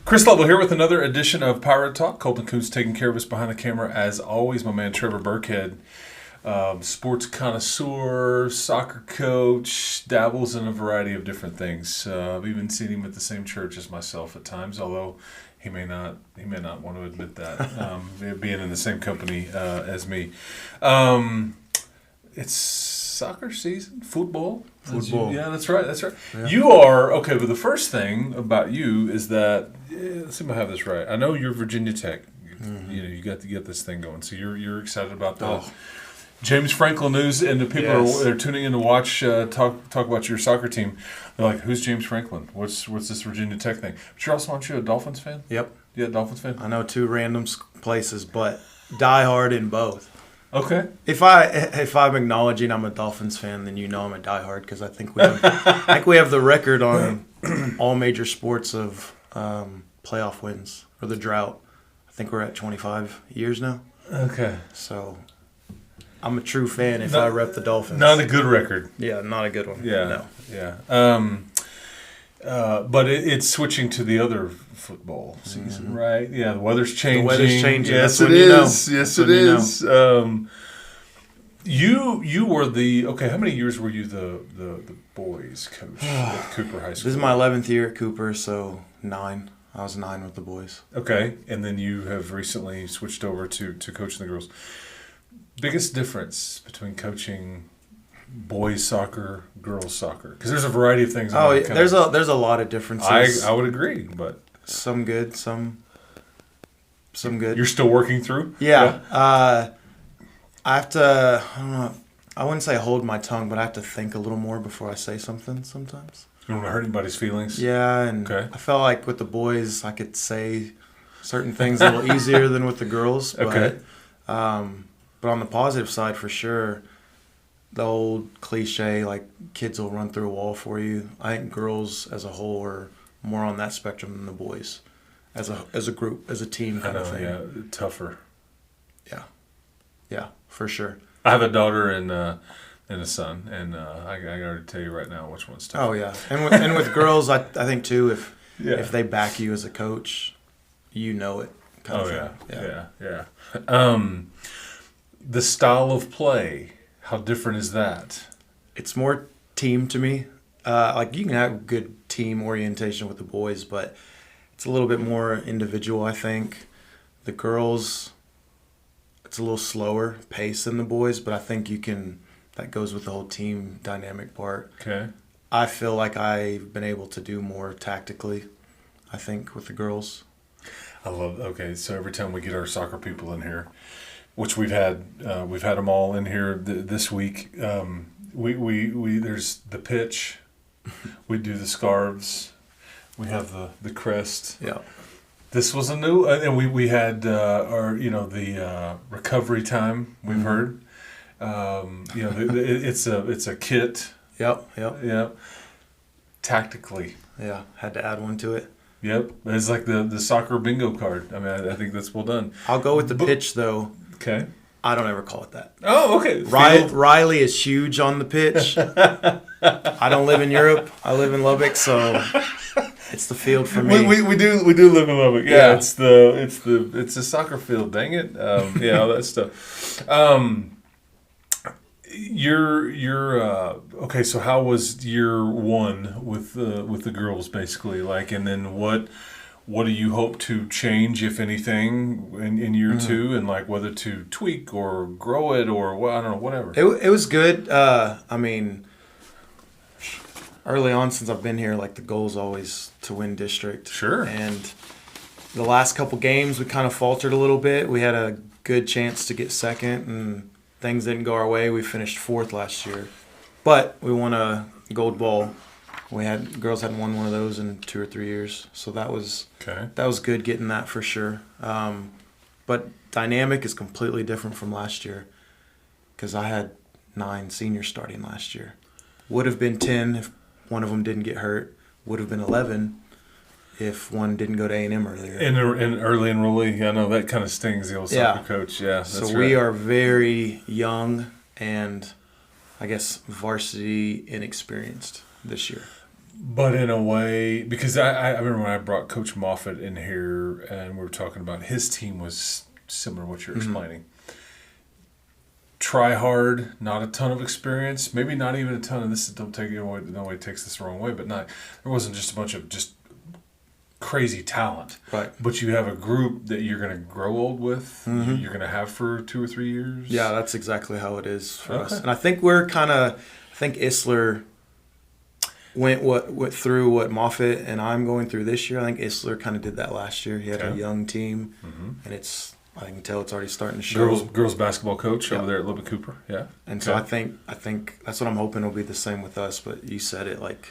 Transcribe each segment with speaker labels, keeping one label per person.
Speaker 1: Chris Lovell here with another edition of Pirate Talk. Colton Kuntz taking care of us behind the camera as always. My man Trevor Burkhead, sports connoisseur, soccer coach, dabbles in a variety of different things. I've even seen him at the same church as myself at times, although he may not want to admit that, being in the same company as me. It's soccer season, football. Yeah, that's right. Yeah. You are, okay, but the first thing about you is that, let's see if I have this right. I know you're Virginia Tech. You got to get this thing going. So you're excited about the James Franklin news, and the people are tuning in to watch, talk about your soccer team. They're like, who's James Franklin? What's this Virginia Tech thing? But aren't you a Dolphins fan?
Speaker 2: Yep.
Speaker 1: Yeah, Dolphins fan?
Speaker 2: I know two random places, but die hard in both.
Speaker 1: Okay.
Speaker 2: If I'm acknowledging I'm a Dolphins fan, then you know I'm a diehard because I think we have the record on all major sports of playoff wins or the drought. I think we're at 25 years now.
Speaker 1: Okay.
Speaker 2: So I'm a true fan if I rep the Dolphins.
Speaker 1: Not a good record.
Speaker 2: Yeah, not a good one.
Speaker 1: Yeah.
Speaker 2: No.
Speaker 1: Yeah. But it's switching to the other football season, right? Yeah, the weather's changing.
Speaker 2: The weather's changing.
Speaker 1: Yes,
Speaker 2: That's
Speaker 1: it is.
Speaker 2: You know.
Speaker 1: Yes, it is. You were how many years were you the boys coach at Cooper High School?
Speaker 2: This is my 11th year at Cooper, so 9. I was 9 with the boys.
Speaker 1: Okay, and then you have recently switched over to coaching the girls. Biggest difference between coaching boys soccer, girls soccer? Because there's a variety of things.
Speaker 2: There's a lot of differences.
Speaker 1: I would agree, but
Speaker 2: some good, some good.
Speaker 1: You're still working through?
Speaker 2: Yeah. I have to, I don't know, I wouldn't say hold my tongue, but I have to think a little more before I say something sometimes.
Speaker 1: You don't want to hurt anybody's feelings?
Speaker 2: Yeah, and I felt like with the boys I could say certain things a little easier than with the girls. But,
Speaker 1: okay.
Speaker 2: But on the positive side, for sure, the old cliche, like kids will run through a wall for you. I think girls as a whole are more on that spectrum than the boys, as a group, as a team kind of thing.
Speaker 1: Yeah, tougher.
Speaker 2: Yeah, for sure.
Speaker 1: I have a daughter and a son, and I got to tell you right now which one's tougher.
Speaker 2: Oh yeah, and with girls, I think too, if they back you as a coach, you know it.
Speaker 1: Yeah. The style of play, how different is that?
Speaker 2: It's more team to me. Like you can have good team orientation with the boys, but it's a little bit more individual, I think. The girls, it's a little slower pace than the boys, but I think that goes with the whole team dynamic part.
Speaker 1: Okay.
Speaker 2: I feel like I've been able to do more tactically, I think, with the girls.
Speaker 1: So every time we get our soccer people in here, which we've had them all in here this week. We there's the pitch, we do the scarves, we have the crest.
Speaker 2: Yeah.
Speaker 1: This was a new, and we had the recovery time. We've heard, it's a kit.
Speaker 2: Yep.
Speaker 1: Tactically.
Speaker 2: Yeah, had to add one to it.
Speaker 1: Yep, it's like the soccer bingo card. I mean, I think that's well done.
Speaker 2: I'll go with the pitch though.
Speaker 1: Okay.
Speaker 2: I don't ever call it that.
Speaker 1: Oh, okay.
Speaker 2: Riley is huge on the pitch. I don't live in Europe. I live in Lubbock, so it's the field for me.
Speaker 1: We do live in Lubbock. Yeah. It's the soccer field. Dang it. All that stuff. You're okay. So how was year one with the girls basically like, and then what do you hope to change, if anything, in year two, and like whether to tweak or grow it or I don't know, whatever.
Speaker 2: It was good. I mean, early on since I've been here, like the goal is always to win district.
Speaker 1: Sure.
Speaker 2: And the last couple games we kind of faltered a little bit. We had a good chance to get second, and things didn't go our way. We finished 4th last year, but we won a gold ball. Girls hadn't won one of those in 2 or 3 years, so that was good getting that for sure. But dynamic is completely different from last year because I had 9 seniors starting last year. Would have been 10 if one of them didn't get hurt. Would have been 11 if one didn't go to A&M earlier.
Speaker 1: And early enrollee, I know that kind of stings the old soccer coach. Yeah, that's
Speaker 2: so we are very young and I guess varsity inexperienced this year.
Speaker 1: But in a way, because I remember when I brought Coach Moffitt in here and we were talking about his team was similar to what you're explaining. Try hard, not a ton of experience, maybe not even a ton of this. Don't take it away. Nobody takes this the wrong way, but there wasn't just a bunch of just crazy talent.
Speaker 2: Right.
Speaker 1: But you have a group that you're going to grow old with. You're going to have for 2 or 3 years.
Speaker 2: Yeah, that's exactly how it is for us. And I think I think Isler went through what Moffitt and I'm going through this year. I think Isler kind of did that last year. He had a young team, and I can tell it's already starting to show.
Speaker 1: Girls basketball coach over there at Libby Cooper, yeah.
Speaker 2: And so I think that's what I'm hoping will be the same with us. But you said it, like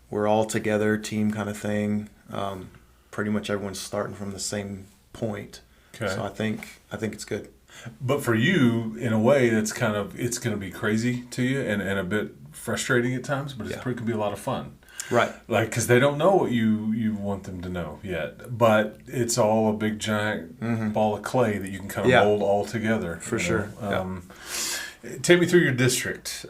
Speaker 2: we're all together, team kind of thing. Pretty much everyone's starting from the same point. Okay. So I think it's good.
Speaker 1: But for you, in a way, it's going to be crazy to you and a bit frustrating at times, but it can be a lot of fun.
Speaker 2: Right.
Speaker 1: Like, because they don't know what you want them to know yet. But it's all a big, giant ball of clay that you can kind of mold all together.
Speaker 2: For sure.
Speaker 1: Take me through your district.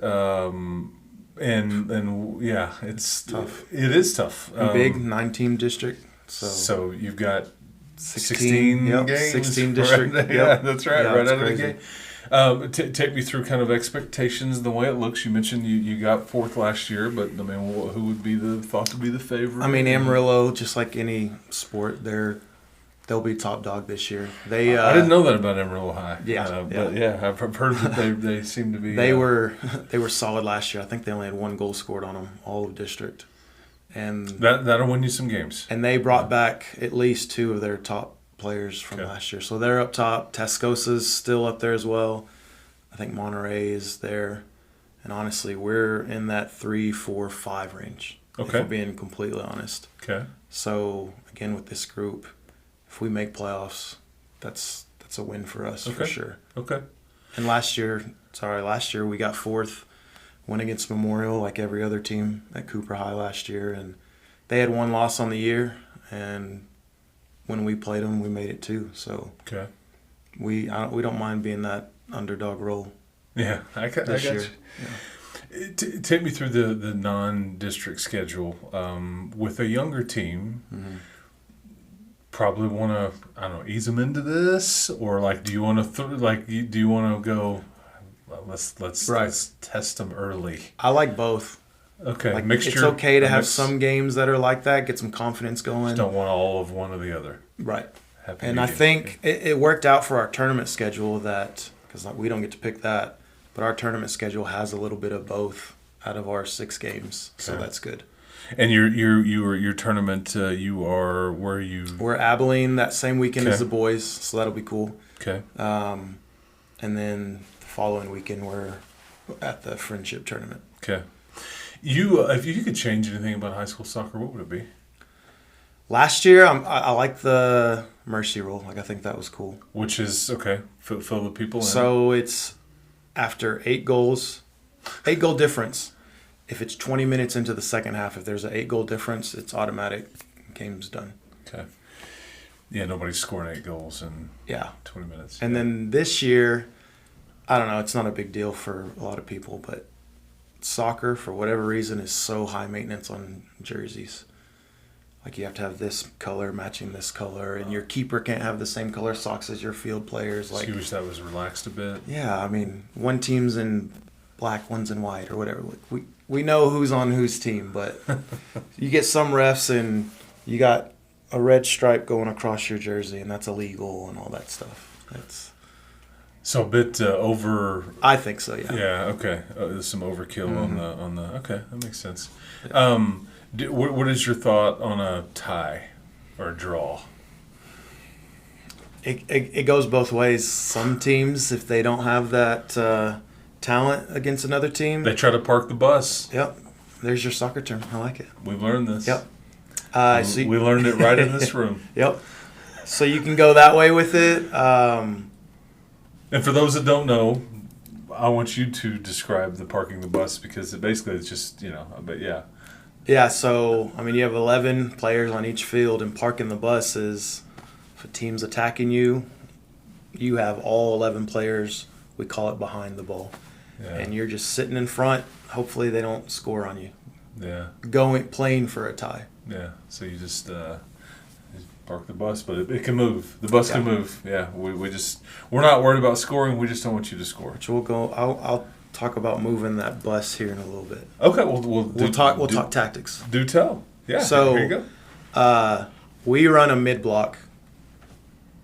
Speaker 1: It's
Speaker 2: tough.
Speaker 1: It is tough.
Speaker 2: Big 9-team district.
Speaker 1: So you've got 16 games.
Speaker 2: 16 district.
Speaker 1: Yeah, that's right.
Speaker 2: Yeah,
Speaker 1: right out of the gate. Take me through kind of expectations, the way it looks. You mentioned you got 4th last year, but I mean, who would be thought to be the favorite?
Speaker 2: I mean, Amarillo, just like any sport, they'll be top dog this year.
Speaker 1: I didn't know that about Amarillo High.
Speaker 2: Yeah,
Speaker 1: but I've heard that they seem to be.
Speaker 2: They were solid last year. I think they only had 1 goal scored on them all of district, and
Speaker 1: that'll win you some games.
Speaker 2: And they brought back at least 2 of their top players from last year, so they're up top. Tascosa's still up there as well. I think Monterey is there, and honestly, we're in that 3, 4, 5 range. Okay, if we're being completely honest.
Speaker 1: Okay.
Speaker 2: So again, with this group, if we make playoffs, that's a win for us for sure.
Speaker 1: Okay.
Speaker 2: And last year we got 4th, went against Memorial like every other team at Cooper High last year, and they had 1 loss on the year, and when we played them, we made it 2. So we don't mind being that underdog role.
Speaker 1: Yeah, I got you. Yeah. Take me through the non-district schedule with a younger team. Probably want to ease them into this, or like do you want to go? Well, let's test them early.
Speaker 2: I like both.
Speaker 1: Okay,
Speaker 2: like,
Speaker 1: mixture.
Speaker 2: It's okay to have some games that are like that, get some confidence going.
Speaker 1: Just don't want all of one or the other.
Speaker 2: Right. And I think it worked out for our tournament schedule because we don't get to pick that, but our tournament schedule has a little bit of both out of our 6 games, so that's good. And
Speaker 1: your tournament, you are where are you?
Speaker 2: We're Abilene that same weekend as the boys, so that'll be cool.
Speaker 1: Okay.
Speaker 2: And then the following weekend we're at the friendship tournament.
Speaker 1: Okay. If you could change anything about high school soccer, what would it be?
Speaker 2: Last year, I like the mercy rule. Like, I think that was cool.
Speaker 1: Which is, fill the people in.
Speaker 2: So it's after 8 goals, 8-goal difference. If it's 20 minutes into the second half, if there's an 8-goal difference, it's automatic. Game's done.
Speaker 1: Okay. Yeah, nobody's scoring 8 goals in 20 minutes.
Speaker 2: And then this year, I don't know, it's not a big deal for a lot of people, but soccer, for whatever reason, is so high maintenance on jerseys. Like, you have to have this color matching this color, and your keeper can't have the same color socks as your field players. Like,
Speaker 1: so you wish that was relaxed a bit?
Speaker 2: Yeah, I mean, one team's in black, one's in white, or whatever. We know who's on whose team, but you get some refs and you got a red stripe going across your jersey, and that's illegal and all that stuff. That's
Speaker 1: so a bit over.
Speaker 2: I think so. Yeah.
Speaker 1: Yeah. Okay. There's some overkill on the. Okay, that makes sense. Yeah. What is your thought on a tie or a draw?
Speaker 2: It goes both ways. Some teams, if they don't have that talent against another team,
Speaker 1: they try to park the bus.
Speaker 2: Yep. There's your soccer term. I like it.
Speaker 1: We've learned this.
Speaker 2: Yep.
Speaker 1: We learned it right in this room.
Speaker 2: Yep. So you can go that way with it.
Speaker 1: And for those that don't know, I want you to describe the parking the bus, because basically it's just, but yeah.
Speaker 2: Yeah, so, I mean, you have 11 players on each field, and parking the bus is, if a team's attacking you, you have all 11 players, we call it behind the ball. Yeah. And you're just sitting in front. Hopefully they don't score on you. playing for a tie.
Speaker 1: Yeah. So you just park the bus, but it can move. The bus can move. Yeah. We're not worried about scoring. We just don't want you to score.
Speaker 2: Which we'll go. I'll talk about moving that bus here in a little bit.
Speaker 1: Okay. We'll
Speaker 2: talk tactics.
Speaker 1: Do tell. Yeah.
Speaker 2: So
Speaker 1: here you go.
Speaker 2: We run a mid block,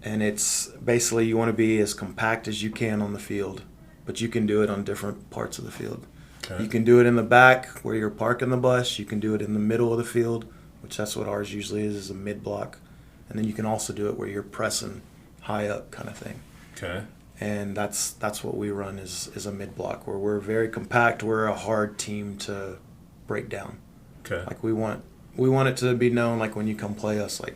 Speaker 2: and it's basically you want to be as compact as you can on the field, but you can do it on different parts of the field.
Speaker 1: Okay.
Speaker 2: You can do it in the back where you're parking the bus. You can do it in the middle of the field, which that's what ours usually is a mid block. And then you can also do it where you're pressing high up kind of thing.
Speaker 1: Okay.
Speaker 2: And that's what we run is a mid block where we're very compact. We're a hard team to break down.
Speaker 1: Okay.
Speaker 2: Like we want it to be known, like when you come play us, like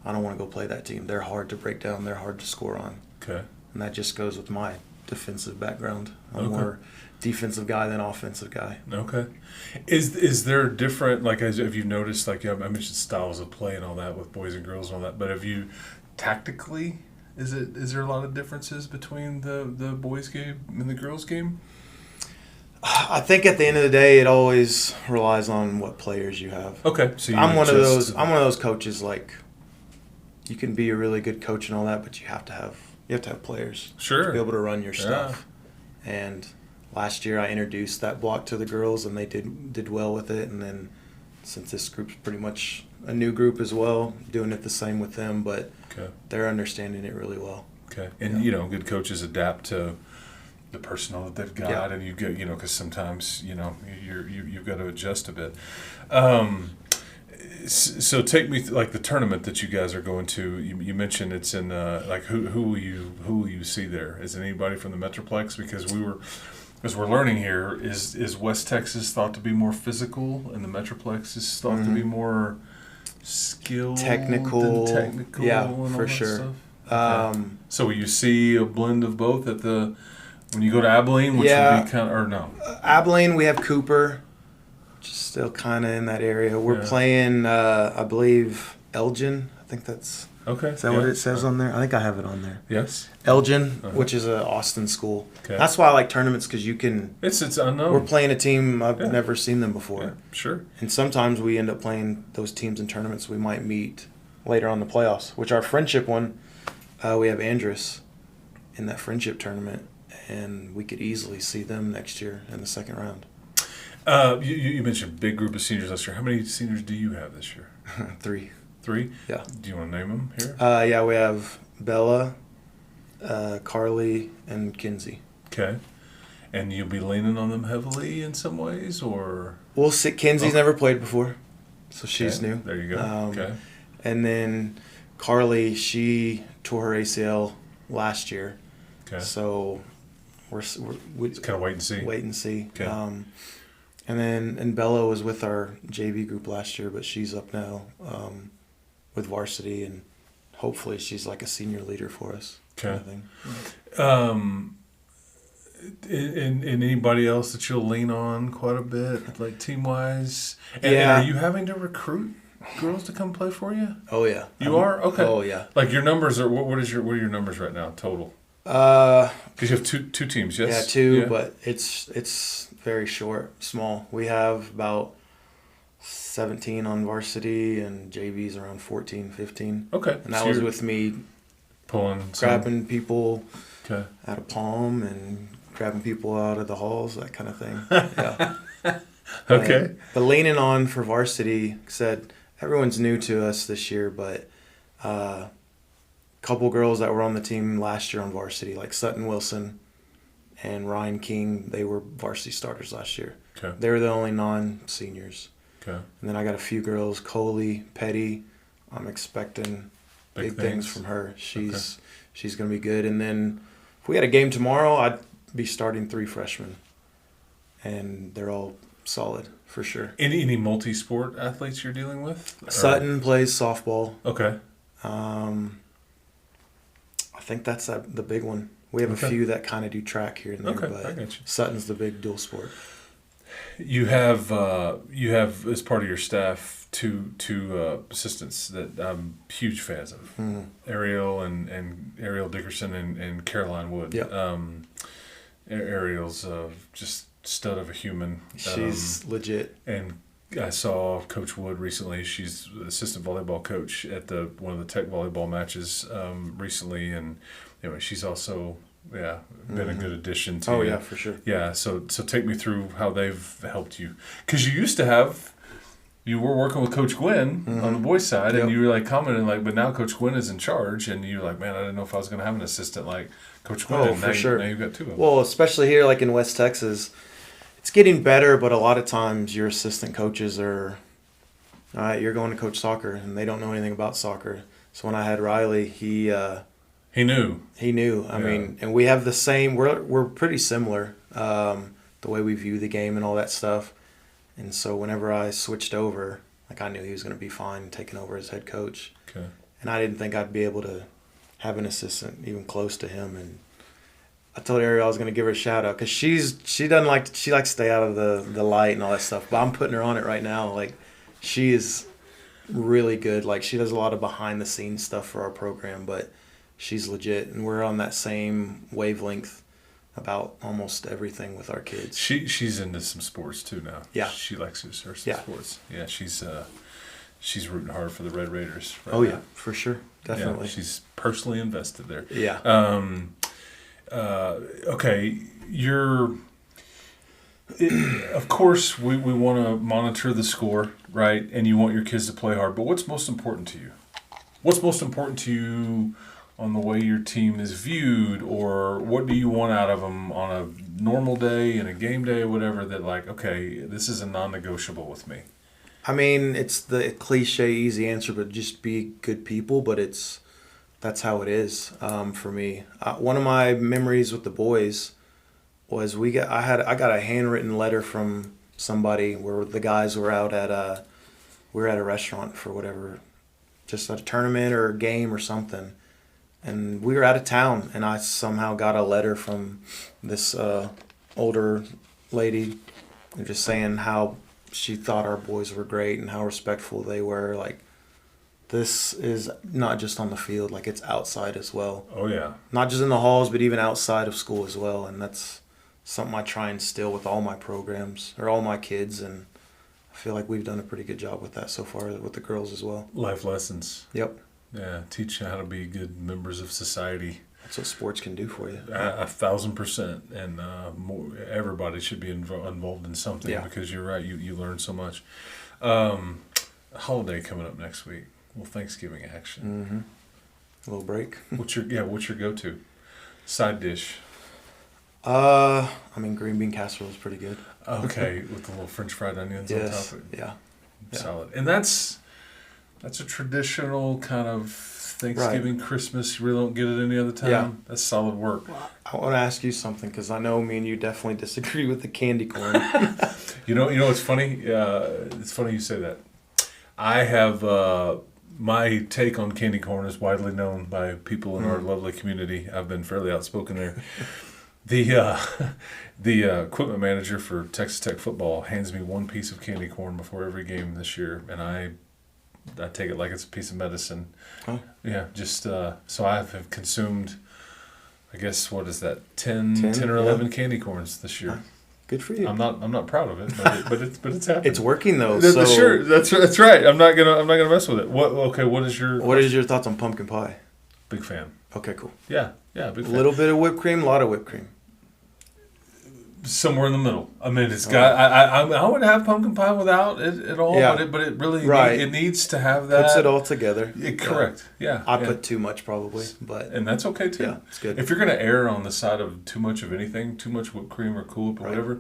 Speaker 2: I don't want to go play that team. They're hard to break down. They're hard to score on.
Speaker 1: Okay.
Speaker 2: And that just goes with my defensive background. I'm more defensive guy than offensive guy.
Speaker 1: Okay. Is there different, like, have you noticed, like, I mentioned styles of play and all that with boys and girls and all that, but have you tactically, is there a lot of differences between the boys game and the girls game?
Speaker 2: I think at the end of the day, it always relies on what players you have.
Speaker 1: Okay. So
Speaker 2: I'm one of those coaches, like, you can be a really good coach and all that, but you have to have players to be able to run your stuff. Yeah. And last year I introduced that block to the girls, and they did well with it. And then since this group's pretty much a new group as well, doing it the same with them, but they're understanding it really well. Okay.
Speaker 1: And, good coaches adapt to the personnel that they've got, and you get, because sometimes, you've got to adjust a bit. So take me like the tournament that you guys are going to. You mentioned it's in like who will you see there? Is it anybody from the Metroplex? Because as we're learning here, is West Texas thought to be more physical, and the Metroplex is thought to be more skilled,
Speaker 2: technical, yeah,
Speaker 1: and
Speaker 2: for sure.
Speaker 1: Stuff? Okay. So will you see a blend of both when you go to Abilene, which would be kind of, or no?
Speaker 2: Abilene, we have Cooper. Just still kind of in that area. We're playing, I believe, Elgin. I think that's...
Speaker 1: Okay.
Speaker 2: Is that what it says on there? I think I have it on there.
Speaker 1: Yes.
Speaker 2: Elgin, which is an Austin school. Okay. That's why I like tournaments, because you can...
Speaker 1: It's unknown.
Speaker 2: We're playing a team, I've never seen them before.
Speaker 1: Yeah, sure.
Speaker 2: And sometimes we end up playing those teams in tournaments we might meet later on in the playoffs, which our friendship one, we have Andrus in that friendship tournament, and we could easily see them next year in the second round.
Speaker 1: You mentioned a big group of seniors last year. How many seniors do you have this year?
Speaker 2: 3.
Speaker 1: 3?
Speaker 2: Yeah.
Speaker 1: Do you want to name them here?
Speaker 2: Yeah, we have Bella, Carly, and Kinsey.
Speaker 1: Okay. And you'll be leaning on them heavily in some ways, or?
Speaker 2: We'll see. Kinsey's never played before, so she's new.
Speaker 1: There you go. Okay.
Speaker 2: And then Carly, she tore her ACL last year. Okay. So we're
Speaker 1: it's kind of wait and see.
Speaker 2: Wait and see.
Speaker 1: Okay.
Speaker 2: And Bella was with our JV group last year, but she's up now with varsity, and hopefully she's like a senior leader for us.
Speaker 1: Okay. And anybody else that you'll lean on quite a bit, like team wise? And are you having to recruit girls to come play for you?
Speaker 2: Oh yeah.
Speaker 1: You are? Okay.
Speaker 2: Oh yeah.
Speaker 1: Like your numbers are what are your numbers right now total? Because you have two teams, yes?
Speaker 2: Yeah, 2, but it's very small. We have about 17 on varsity, and JV's around 14, 15.
Speaker 1: Okay.
Speaker 2: And that was with me grabbing people out of Palm and grabbing people out of the halls, that kind of thing. Yeah.
Speaker 1: Okay.
Speaker 2: But leaning on for varsity, said everyone's new to us this year, but couple girls that were on the team last year on varsity, like Sutton Wilson and Ryan King, they were varsity starters last year.
Speaker 1: Okay.
Speaker 2: They were the only non-seniors.
Speaker 1: Okay.
Speaker 2: And then I got a few girls, Coley, Petty. I'm expecting big things from her. She's going to be good. And then if we had a game tomorrow, I'd be starting 3 freshmen. And they're all solid, for sure.
Speaker 1: Any multi-sport athletes you're dealing with?
Speaker 2: Sutton plays softball.
Speaker 1: Okay.
Speaker 2: I think that's the big one. We have a few that kind of do track here and there, but
Speaker 1: I got you.
Speaker 2: Sutton's the big dual sport.
Speaker 1: You have as part of your staff two assistants that I'm huge fans of, Ariel and Ariel Dickerson and Caroline Wood.
Speaker 2: Yeah.
Speaker 1: Ariel's just stud of a human.
Speaker 2: She's legit.
Speaker 1: And I saw Coach Wood recently. She's assistant volleyball coach at one of the tech volleyball matches recently, and anyway, she's also been a good addition to.
Speaker 2: Oh yeah, for sure.
Speaker 1: Yeah, so take me through how they've helped you, because you were working with Coach Gwynn on the boys' side, and you were like commenting like, but now Coach Gwynn is in charge, and you're like, man, I didn't know if I was going to have an assistant like Coach Gwynn.
Speaker 2: Oh, for sure.
Speaker 1: Now you've got two of them.
Speaker 2: Well, especially here, like in West Texas, it's getting better, but a lot of times your assistant coaches are, all right, you're going to coach soccer, and they don't know anything about soccer. So when I had Riley, he knew. He knew. I mean, and we have the same. We're pretty similar, the way we view the game and all that stuff. And so whenever I switched over, like I knew he was going to be fine taking over as head coach.
Speaker 1: Okay.
Speaker 2: And I didn't think I'd be able to have an assistant even close to him. And I told Ariel I was going to give her a shout out because she likes to stay out of the light and all that stuff. But I'm putting her on it right now. Like, she is really good. Like, she does a lot of behind the scenes stuff for our program, but she's legit, and we're on that same wavelength about almost everything with our kids.
Speaker 1: She's into some sports too now.
Speaker 2: Yeah,
Speaker 1: she likes her some sports. Yeah, she's rooting hard for the Red Raiders. Right
Speaker 2: now.
Speaker 1: Yeah,
Speaker 2: for sure, definitely.
Speaker 1: Yeah, she's personally invested there.
Speaker 2: Yeah.
Speaker 1: Okay, of course, we want to monitor the score, right? And you want your kids to play hard. But what's most important to you? What's most important to you on the way your team is viewed, or what do you want out of them on a normal day and a game day or whatever that, like, okay, this is a non-negotiable with me?
Speaker 2: I mean, it's the cliche, easy answer, but just be good people. But that's how it is for me. One of my memories with the boys was I got a handwritten letter from somebody where the guys were out at we were at a restaurant for whatever, just a tournament or a game or something, and we were out of town, and I somehow got a letter from this older lady just saying how she thought our boys were great and how respectful they were. Like, this is not just on the field, like it's outside as well.
Speaker 1: Oh yeah.
Speaker 2: Not just in the halls, but even outside of school as well, and that's something I try and instill with all my programs or all my kids, and I feel like we've done a pretty good job with that so far with the girls as well.
Speaker 1: Life lessons.
Speaker 2: Yep.
Speaker 1: Yeah, teach you how to be good members of society.
Speaker 2: That's what sports can do for you.
Speaker 1: 1,000%, and everybody should be involved in something because you're right. You learn so much. Holiday coming up next week. Well, Thanksgiving action.
Speaker 2: Mm-hmm. A little break.
Speaker 1: What's your go-to side dish?
Speaker 2: I mean, green bean casserole is pretty good.
Speaker 1: Okay, with the little French fried onions on top of it.
Speaker 2: Yeah.
Speaker 1: Solid. And that's a traditional kind of Thanksgiving, Christmas. You really don't get it any other time. Yeah. That's solid work.
Speaker 2: I want to ask you something because I know me and you definitely disagree with the candy corn.
Speaker 1: You know what's funny? It's funny you say that. I have my take on candy corn is widely known by people in our lovely community. I've been fairly outspoken there. The equipment manager for Texas Tech football hands me one piece of candy corn before every game this year, and I take it like it's a piece of medicine. Oh. Yeah, just so I have consumed, I guess, what is that, 10 or 11 candy corns this year.
Speaker 2: Good for you.
Speaker 1: I'm not proud of it, but it's happening.
Speaker 2: It's working though.
Speaker 1: Sure, that's right. I'm not gonna mess with it. What is your
Speaker 2: thoughts on pumpkin pie?
Speaker 1: Big fan.
Speaker 2: Okay, cool.
Speaker 1: Yeah, big fan.
Speaker 2: A little bit of whipped cream, a lot of whipped cream.
Speaker 1: Somewhere in the middle. I mean, it's got. I would have pumpkin pie without it at all. Yeah. But it really it needs to have that.
Speaker 2: Puts it all together.
Speaker 1: Correct. Yeah.
Speaker 2: I put too much probably,
Speaker 1: and that's okay too.
Speaker 2: Yeah, it's good.
Speaker 1: If you're gonna err on the side of too much of anything, too much whipped cream or Cool-Whip or whatever.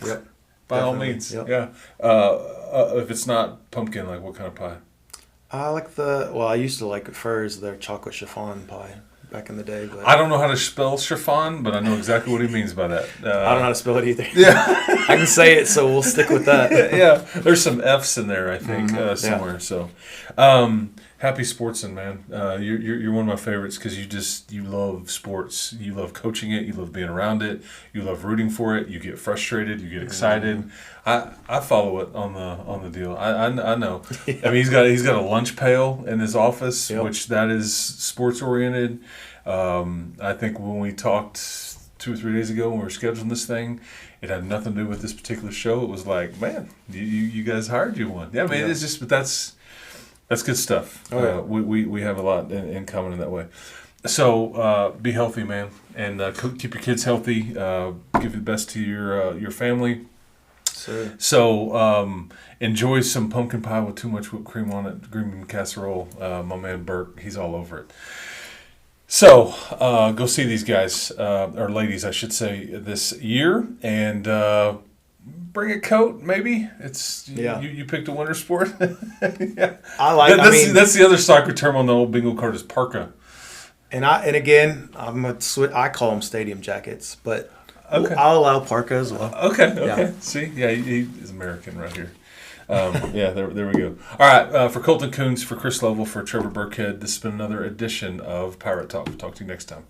Speaker 2: Yep.
Speaker 1: By all means. Yep. Yeah. If it's not pumpkin, like what kind of pie?
Speaker 2: I like I used to like Furs, their chocolate chiffon pie. Back in the day, but
Speaker 1: I don't know how to spell chiffon, but I know exactly what he means by that.
Speaker 2: I don't know how to spell it either.
Speaker 1: Yeah,
Speaker 2: I can say it, so we'll stick with that.
Speaker 1: Yeah, there's some F's in there, I think, somewhere. Yeah. So, happy sportsman, man. You're one of my favorites because you love sports. You love coaching it. You love being around it. You love rooting for it. You get frustrated. You get excited. I follow it on the deal. I know. Yeah. I mean, he's got a lunch pail in his office, which that is sports oriented. I think when we talked 2 or 3 days ago when we were scheduling this thing, It had nothing to do with this particular show. It was like, man, you guys hired you one. Yeah, I mean, it's just, but that's good stuff.
Speaker 2: Oh, yeah.
Speaker 1: We have a lot in common in that way. So be healthy, man, and keep your kids healthy. Give the best to your family.
Speaker 2: Sure.
Speaker 1: So enjoy some pumpkin pie with too much whipped cream on it, green bean casserole. My man Burke, he's all over it. So go see these guys, or ladies, I should say, this year, and bring a coat. Maybe you picked a winter sport. Yeah. That's the other soccer term on the old bingo card is parka.
Speaker 2: And again, I call them stadium jackets, but
Speaker 1: okay.
Speaker 2: I'll allow parka as well.
Speaker 1: Okay. Yeah. See, yeah, he's American right here. Yeah, there we go. All right, for Colton Coons, for Chris Lovell, for Trevor Burkhead, this has been another edition of Pirate Talk. We'll talk to you next time.